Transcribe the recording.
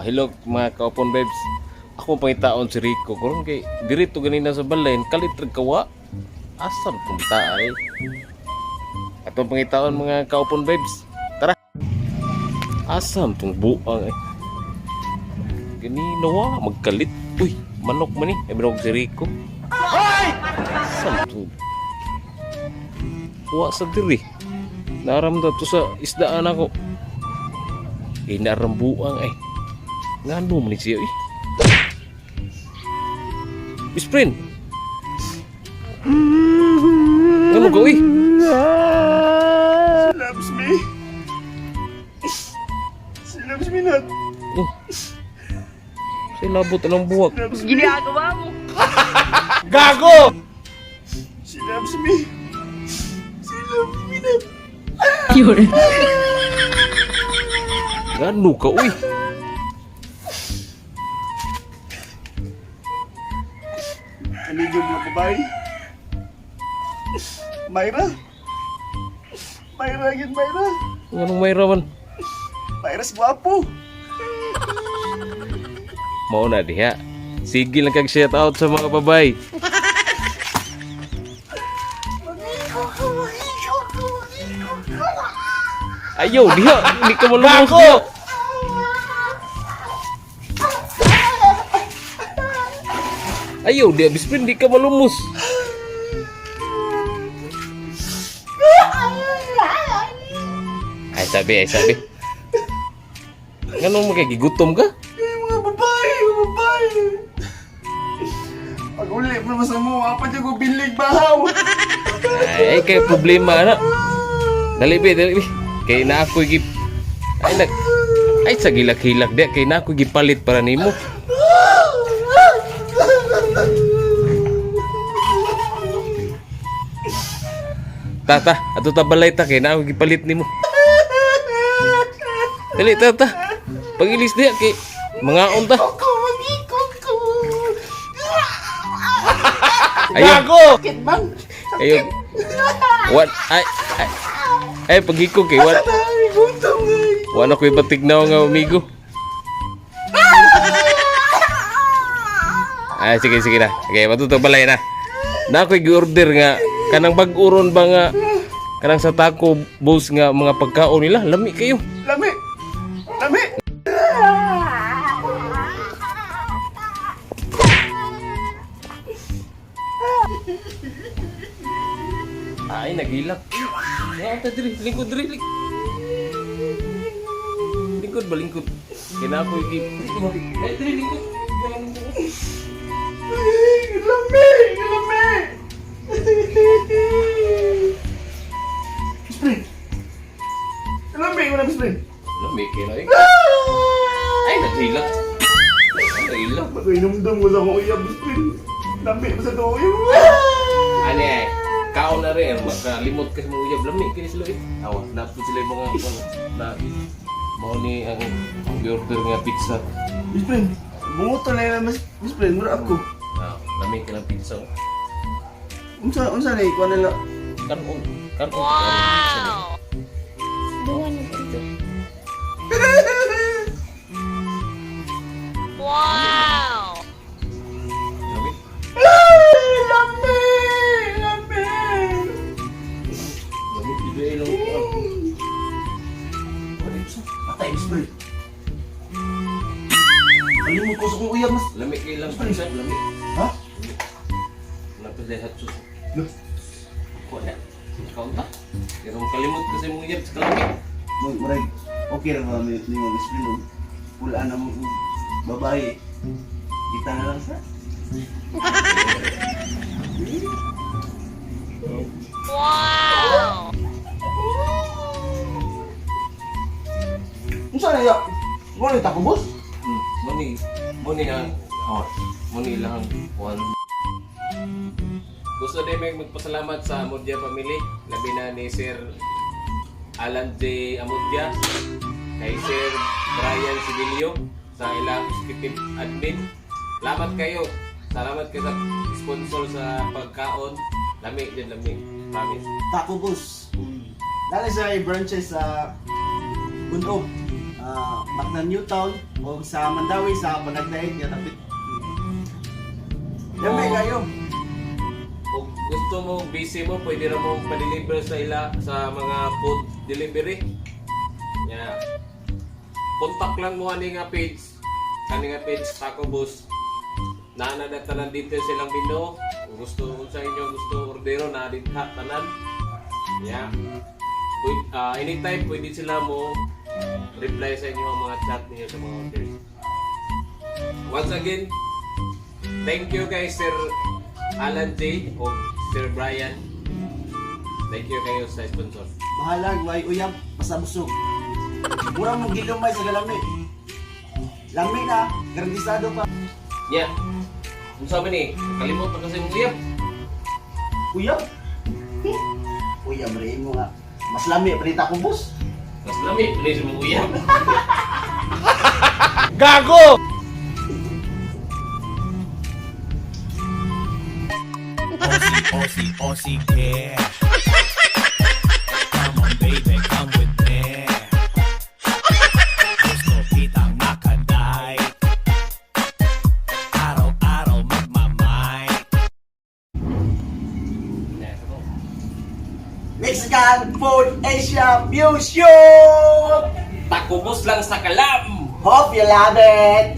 Hello mga kaupon babes. Ako pangitaon si Rico. Kung kay dirito ganina sa balay, kalit kawa. Asam tong taay. Atong pangitaon mga kaupon babes. Tara. Asam tong buang eh. Ganino magkalit. Uy, manok man eh. Ebrog si Rico. Asam tong wa sa diri. Naramdam to sa isdaan ako. Narambuang eh. Ngano man siya eh. Best friend. Ngano ka eh? She loves me. She loves me not. Oh. Say labot ng buwak. Ginagawa mo. Gago! She loves me. She loves me not. Yun. Ngano ka uy? Ano yung mga babae? Myra? Myra yun, Myra. Nganong may raman? Myra's guwapo. Mao na diha. Sige lang kag shout out sa mga babay. Ayo, diha, hindi ka malumos diha. Ayo, dia best friend, di ka malumos. Ay sabi. Ngano mo kay gigutom ka? Mga babae, mga babae. Pag uli pa naman sa mo, apa dyan ko bilig bahaw. Ay, kay problema na. Dali be. Kay na ako gip. Ay sa gilak-hilak dia kay na ako gipalit para nimo. Tata, ato ta balay ta kay na ako gipalit nimo. Dali tata. Pagilis dia kay mangaon ta. Ayo. Bakit man? Ayo. What? Ay pagiko kay what? Ay, gutom ngay. Wala ko ibatignaw nga amigo. Ay sige na. Okay, matuto balay na. Na ako'y gi-order nga kanang bag-uron ba nga kanang sa taco boss nga mga pagkaon nila lami kayo. Lami. Lami. Ay nagilak. Ya ta diri, lingkod diri. Lingkod ba lingkod? Kina ko iki. Ay diri lingkod. Lami. Lami. Spring. Lami mo na, Spring. Lami kaya eh. Ay nagilak. Nagilak. Mag-inumdum mo sa akong uyab, Spring. Lami mo sa itong uyab. Ani ay kaon na rin makalimot ka sa mga uyab lami kini sila eh. Awa napud sila yung mga na mo ni ang order nga pizza. Spring, bungoto na yan, Spring. Mura ako. Ah, lami ka ng pizza. Unsa na ikuha nila? Kanon. Wow! Wow! Lami. Lami! Lami! Lami bibay lang ko. Patay, Spring. Kalimut ko sa kong uyab, mas. Lami kay lang pizza, lami. Ha? Napud lahat sus. Loh. Ko na. Kaon ta. Pero kalimot ko sa mga uyab sa lami. Murag, okay ra ba may lingog, Spring? Pula na mo babae. Kita na lang sa. Wow! Unsa na ya? Mo ni tako, boss? Muni ang muni lang one. Gusto din may magpasalamat sa Amudya family, labi na ni Sir Alan J. Amudya, kay Sir Brian Sibilio sa ilang executive admin. Salamat kayo. Salamat kayo sa sponsor sa pagkaon. Lami din lami. Promise. Taco Boss. Dali sa branches sa Bunog. Mactan Newtown o sa Mandawi sa Panagdaig ya tapit. Yan may kayo. Kung gusto mo, busy mo, pwede na mo pa-deliver sa sa mga food delivery. Yeah. Contact lang mo ani nga page. Kani nga page Taco Boss. Naanadatanan dito silang menu. Kung gusto kung sa inyo gusto ordero na dito tanan. Yeah. Anytime pwede sila mo reply sa inyo ang mga chat niyo sa mga orders. Once again, thank you kay Sir Alan J o Sir Brian. Thank you kayo sa sponsor. Bahalag, way uyab, pasabusog. Murang mong gilumay sa galamit. Lamig na, garantisado pa. Yeah. Kung sabi ni, kalimutan kasi mong uyab. Uyab? Uyab, rin mo nga. Mas lami, palita ko, boss. Mas lamig, please mong uyab. Gago! Aussie, Aussie, yeah. Come on, baby, come with me. Gusto kitang makaday. Araw-araw magmamay. Mexican Food Asia Museum! Taco Boss lang sa kalam! Hope you love it!